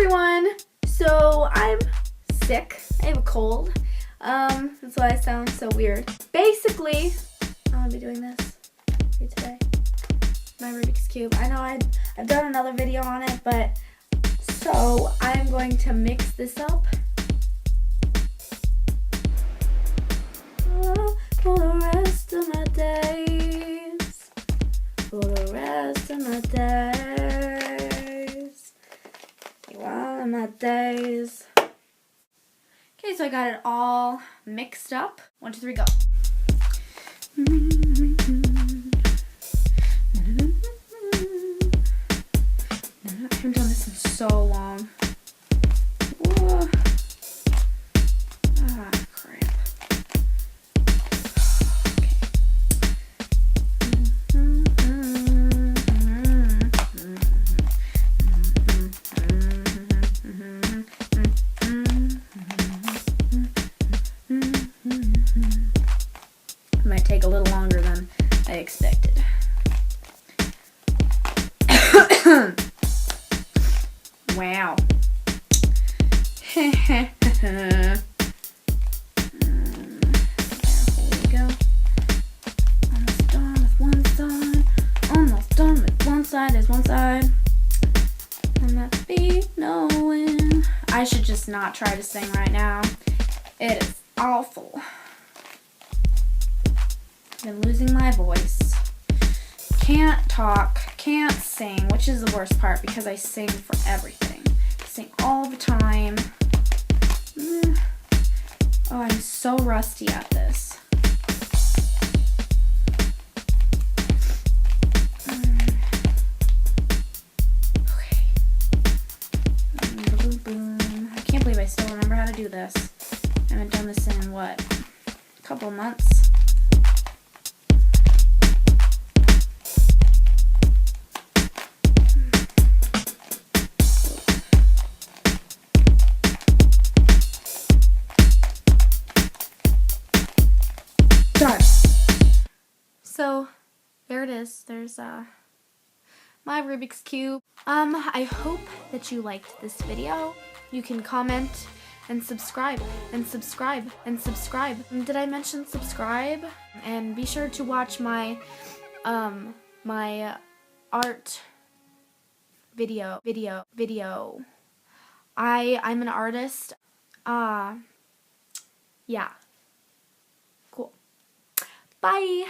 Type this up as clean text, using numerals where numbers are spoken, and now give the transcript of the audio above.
everyone! So I'm sick. I have a cold. That's why I sound so weird. Basically, I'm gonna be doing this for you today. My Rubik's Cube. I know I've done another video on it, but so I'm going to mix this up. For the rest of my days. For the rest of my days. One of my days. Okay, so I got it all mixed up. 1, 2, 3, go. I haven't done this in so long. Whoa. Ah, crap. It might take a little longer than I expected. Wow. There we go. Almost done with one side. Almost done with one side. There's one side. And that beat knowing. I should just not try to sing right now. It is awful. Been losing my voice. Can't talk, can't sing, which is the worst part because I sing for everything. I sing all the time. Oh, I'm so rusty at this. Okay. Boom, boom. I can't believe I still remember how to do this. I haven't done this in, what, a couple months? Done. So there it is. There's my Rubik's Cube. I hope that you liked this video. You can comment and subscribe and subscribe and subscribe. Did I mention subscribe? And be sure to watch my my art video. I'm an artist. Yeah. Cool. Bye.